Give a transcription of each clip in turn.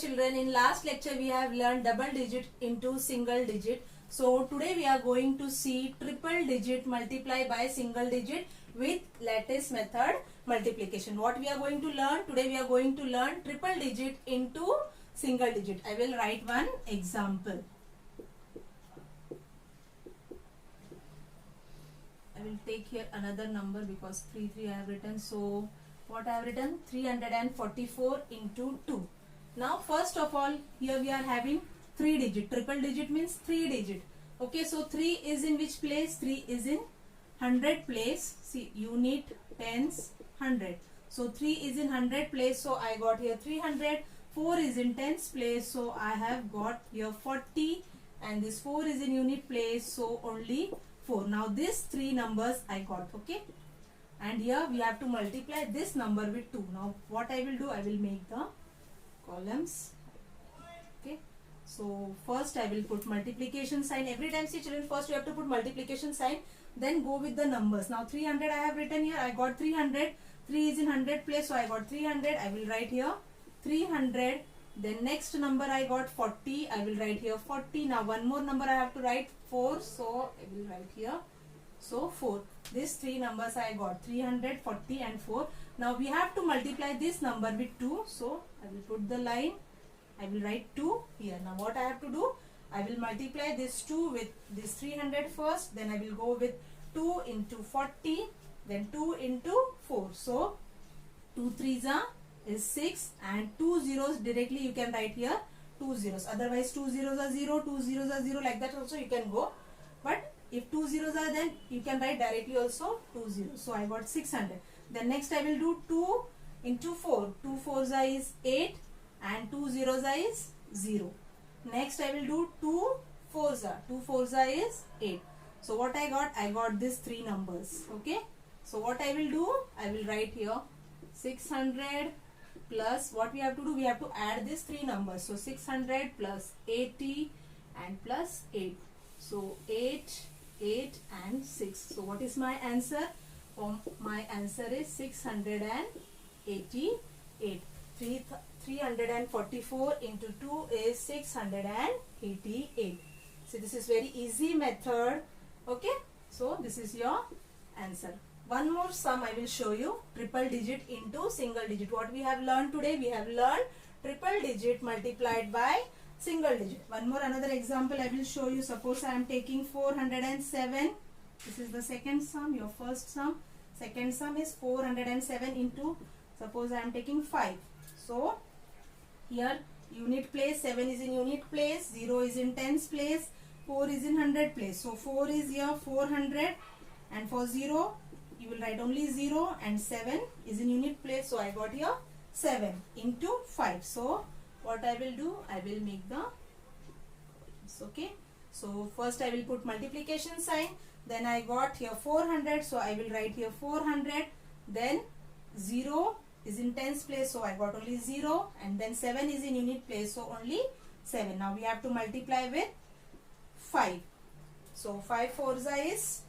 children, in last lecture we have learned double digit into single digit. So today we are going to see triple digit multiply by single digit with lattice method multiplication. What we are going to learn? Today we are going to learn triple digit into single digit. I will write one example. I will take here another number because 3 I have written. So what I have written? 344 into 2. Now first of all, here we are having 3 digit. Triple digit means 3 digit. Okay, so 3 is in which place? 3 is in 100 place. See, unit, tens, 100. So 3 is in 100 place. So I got here 300. 4 is in tens place. So I have got here 40. And this 4 is in unit place. So only 4. Now this 3 numbers I got. Okay. And here we have to multiply this number with 2. Now what I will do? I will make the columns. Okay. So first I will put multiplication sign. Every time, see children, first you have to put multiplication sign, then go with the numbers. Now 300 I have written here. I got 300. 3 is in 100 place, so I got 300. I will write here 300. Then next number I got 40. I will write here 40. Now one more number I have to write 4. So I will write here. So 4. These 3 numbers I got 300, 40 and 4. Now we have to multiply this number with 2. So I will put the line. I will write 2 here. Now what I have to do? I will multiply this 2 with this 300 first. Then I will go with 2 into 40. Then 2 into 4. So 2 3s is 6 and 2 zeros directly you can write here 2 zeros. Otherwise 2 zeros are 0, 2 zeros are 0, like that also you can go. But if 2 zeros are, then you can write directly also 2 zeros. So I got 600. Then next I will do 2 into 4. 2 4s is 8 and 2 zeros is 0. Next I will do 2 4s. 2 4s is 8. So what I got? I got these 3 numbers. Okay. So what I will do? I will write here 600 plus what we have to do? We have to add these 3 numbers. So 600 plus 80 and plus 8. So 8, 8 and 6. So what is my answer? My answer is 688. 344 into 2 is 688. So this is very easy method. Okay. So this is your answer. One more sum I will show you. Triple digit into single digit. What we have learned today? We have learned triple digit multiplied by single digit. One more another example I will show you. Suppose I am taking 407. This is the second sum. Your first sum. Second sum is 407 into, suppose I am taking 5. So here unit place, 7 is in unit place, 0 is in tens place, 4 is in 100 place. So 4 is here 400 and for 0 you will write only 0 and 7 is in unit place. So I got here 7 into 5. So what I will do? I will make the, it's okay. So first I will put multiplication sign. Then I got here 400. So I will write here 400. Then 0 is in tens place. So I got only 0. And then 7 is in unit place. So only 7. Now we have to multiply with 5. So 5 4s is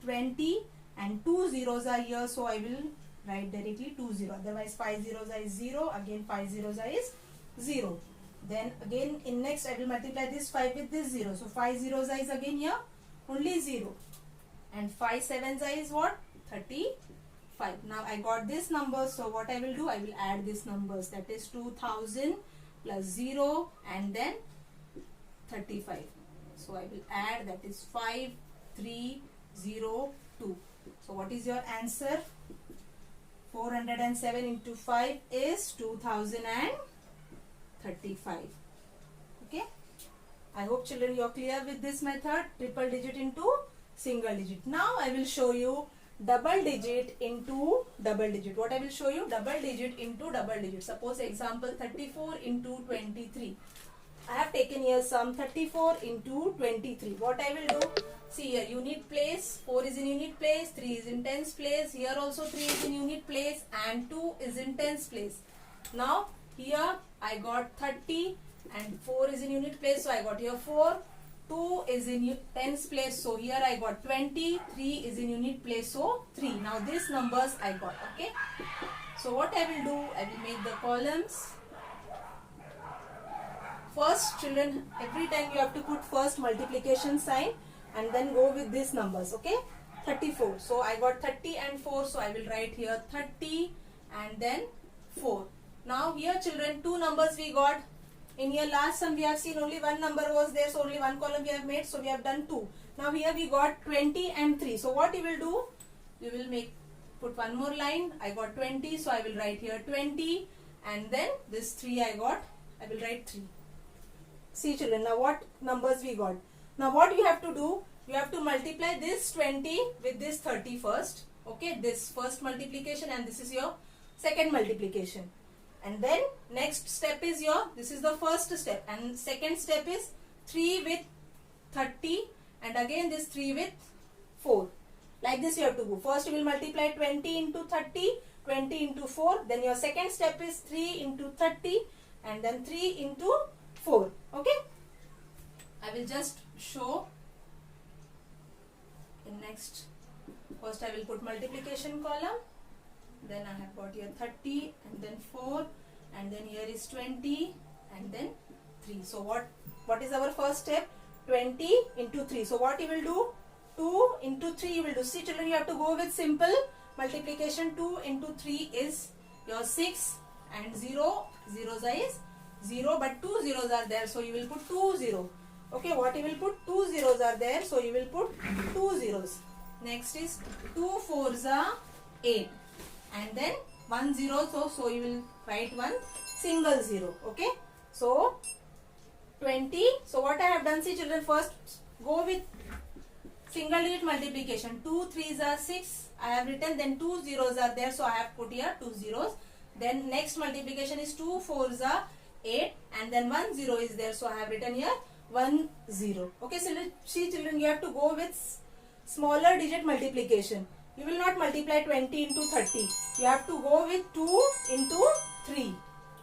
20. And 2 zeros are here. So I will write directly 2 0. Otherwise 5 zeros is 0. Again 5 zeros is 0. Then again in next I will multiply this 5 with this 0. So 5 zeros is again here only 0. And 5 7s is what? 35. Now I got this number. So what I will do? I will add these numbers. That is 2000 plus 0 and then 35. So I will add, that is 5302. So what is your answer? 407 into 5 is 2035. Okay. I hope children you are clear with this method. Triple digit into single digit. Now I will show you double digit into double digit. What I will show you? Double digit into double digit. Suppose example 34 into 23. I have taken here sum 34 into 23. What I will do? See here unit place. 4 is in unit place. 3 is in tens place. Here also 3 is in unit place. And 2 is in tens place. Now here I got 30 and 4 is in unit place. So I got here 4. 2 is in tens place. So here I got 20. 3 is in unit place. So 3. Now these numbers I got. Okay. So what I will do? I will make the columns. first children, every time you have to put first multiplication sign and then go with these numbers. Okay, 34. So I got 30 and 4. So I will write here 30 and then 4. Now here children, two numbers we got. In here last sum we have seen only one number was there, so only one column we have made, so we have done 2. Now here we got 20 and 3. So what you will do, you will put one more line. I got 20, so I will write here 20 and then this 3 I will write 3. See children, now what numbers we got. Now what you have to do, you have to multiply this 20 with this 30 first. Okay, this first multiplication and this is your second multiplication. And then next step is this is the first step, and second step is 3 with 30 and again this 3 with 4. Like this you have to go. First you will multiply 20 into 30, 20 into 4. Then your second step is 3 into 30 and then 3 into 4. Okay. I will just show in next. First I will put multiplication column. Then I have got here 30 and then 4 and then here is 20 and then 3. So what is our first step? 20 into 3. So what you will do? 2 into 3 you will do. See children, you have to go with simple multiplication. 2 into 3 is your 6 and 0 is 0, but 2 zeros are there, so you will put 2 0. Okay, what you will put? 2 zeros are there, so you will put 2 zeros. Next is 2 4s are 8 and then 1 0, so you will write one single 0. Okay, so 20. So what I have done, see children, first go with single digit multiplication. 2 3s are 6 I have written, then 2 zeros are there, so I have put here 2 zeros. Then next multiplication is 2 4s are 8 and then 1 0 is there, so I have written here 1 0. Okay, so see children, you have to go with smaller digit multiplication. You will not multiply 20 into 30. You have to go with 2 into 3.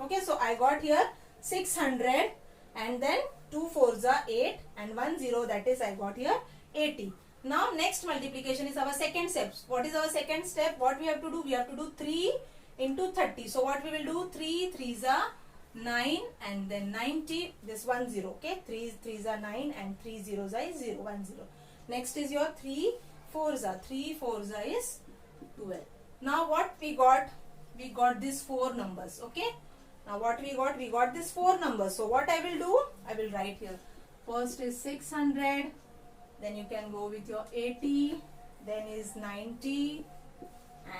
Okay, so I got here 600 and then 2 4s are 8 and 1 0, that is I got here 80. Now next multiplication is our second step. What is our second step? What we have to do? We have to do 3 into 30. So what we will do? 3 3s are 9 and then 90, this 1 0. Okay, 3 3s are 9 and 3 zeros are 0 1 0. Next is your 3 4s are 3 4s are is 12. Now what we got? We got these 4 numbers. Okay, now what we got? We got these 4 numbers. So what I will do? I will write here. First is 600, then you can go with your 80, then is 90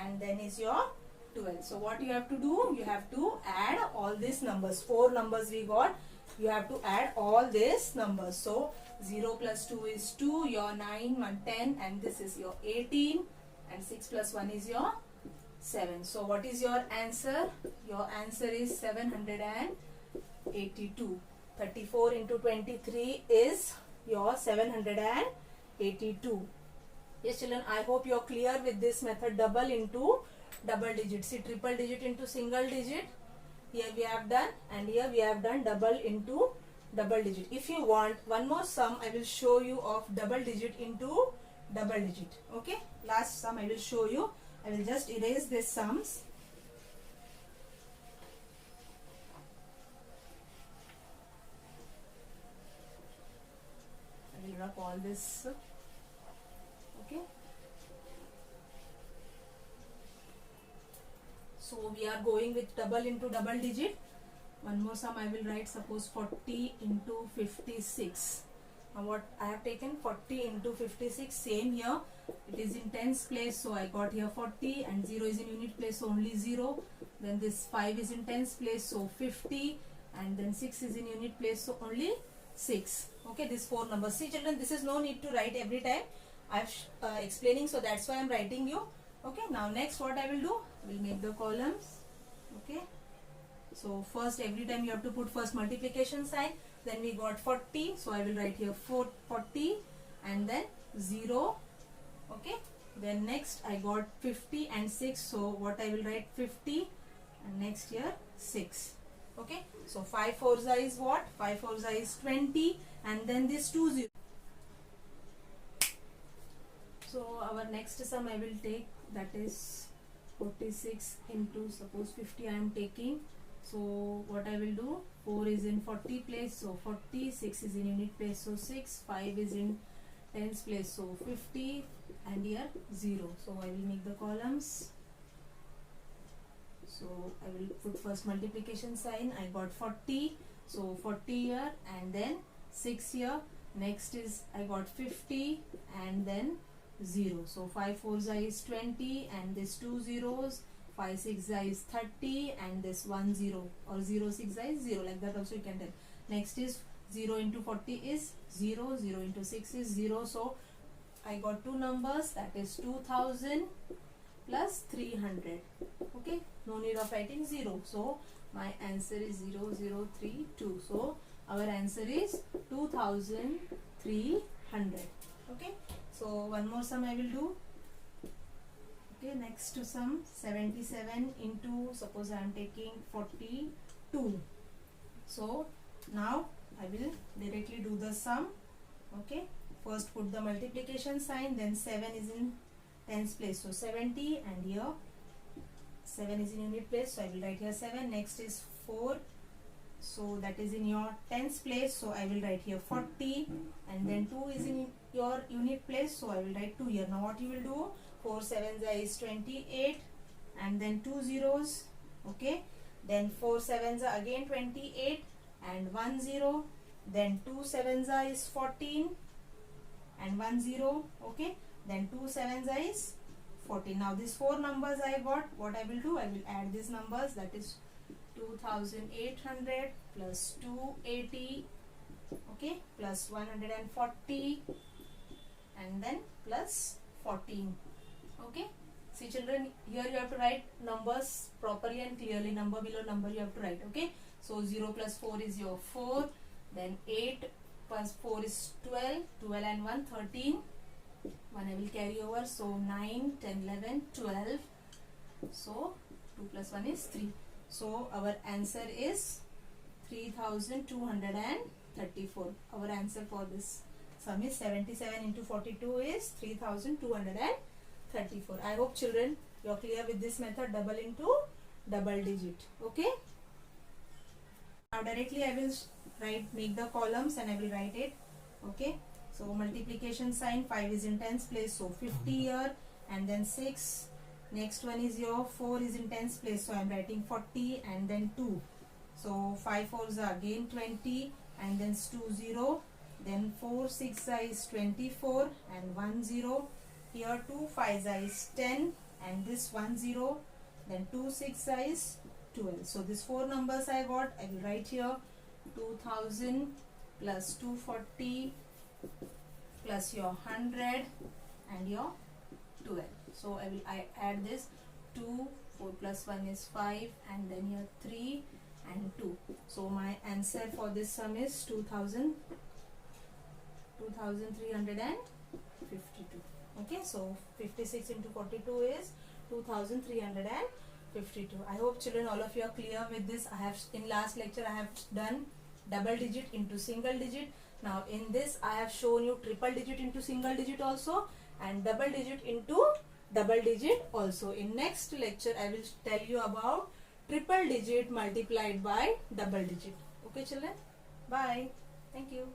and then is your 12. So what you have to do? You have to add all these numbers. 4 numbers we got. You have to add all these numbers. So 0 plus 2 is 2, your 9, 1, 10 and this is your 18 and 6 plus 1 is your 7. So what is your answer? Your answer is 782. 34 into 23 is your 782. Yes children, I hope you are clear with this method. Double into double digit. See, triple digit into single digit. Here we have done and here we have done double into double digit. If you want one more sum, I will show you of double digit into double digit. Okay, last sum I will show you. I will just erase these sums. I will rub all this. Okay, so we are going with double into double digit. One more sum I will write. Suppose 40 into 56. Now what I have taken 40 into 56. Same here. It is in tens place, so I got here 40 and 0 is in unit place, so only 0. Then this 5 is in tens place, so 50 and then 6 is in unit place, so only 6. Okay, these 4 numbers. See children, this is no need to write every time. I am explaining, so that's why I am writing you. Okay, now next what I will do? I will make the columns. Okay. So first every time you have to put first multiplication sign. Then we got 40. So I will write here 40 and then 0. Okay. Then next I got 50 and 6. So what I will write 50 and next here 6. Okay. So 5 4s is what? 5 4s is 20 and then this 2 0. So our next sum I will take, that is 46 into, suppose 50 I am taking. So what I will do, 4 is in 40 place, so 40, 6 is in unit place, so 6, 5 is in tens place, so 50, and here 0. So I will make the columns. So I will put first multiplication sign. I got 40, so 40 here, and then 6 here. Next is I got 50, and then 0. So 5 4s is 20, and this 2 zeros. 5 6 is 30, and this 1 0 or 0 6 is 0, like that also you can tell. Next is 0 into 40 is 0, 0 into 6 is 0. So I got two numbers, that is 2000 plus 300. Okay, no need of writing 0. So my answer is 0032. So our answer is 2300. Okay, so one more sum I will do. Okay, next to sum, 77 into, suppose I am taking 42. So now I will directly do the sum. Okay, first put the multiplication sign, then 7 is in tens place, so 70, and here 7 is in unit place, so I will write here 7. Next is 4, so that is in your tens place, so I will write here 40, and then 2 is in your unit place, so I will write 2 here. Now what you will do, 4 7s is 28, and then 2 zeros. Okay, then 4 7s are again 28, and 1 0, then 2 7s is 14, and 1 0. Okay, then 2 7s is 14. Now these four numbers I got, what I will do, I will add these numbers, that is 2800 plus 280, okay, plus 140, and then plus 14. Okay, see children, here you have to write numbers properly and clearly, number below number you have to write. Okay, so 0 plus 4 is your 4, then 8 plus 4 is 12, 12 and 1 13, 1 I will carry over, so 9 10 11 12, so 2 plus 1 is 3. So our answer is 3234. Our answer for this sum is 77 into 42 is 3234. I hope children you are clear with this method, double into double digit. Okay, now directly I will make the columns and I will write it. Okay, so multiplication sign, 5 is in tens place, so 50 here, and then 6. Next one is your 4 is in tens place, so I am writing 40, and then 2. So 5 4s are again 20, and then 2 0. Then 4 6 is 24, and 1 0. Here 2 5 is 10, and this 1 0. Then 2 6 is 12. So these four numbers I got, I will write here 2000 plus 240 plus your 100 and your 12. So I add this 2, 4 plus 1 is 5, and then here 3 and 2. So my answer for this sum is 2352. Okay, so 56 into 42 is 2352. I hope children all of you are clear with this. I have in last lecture I have done double digit into single digit. Now in this I have shown you triple digit into single digit also, and double digit into double digit also. In next lecture I will tell you about triple digit multiplied by double digit. Okay children, bye, thank you.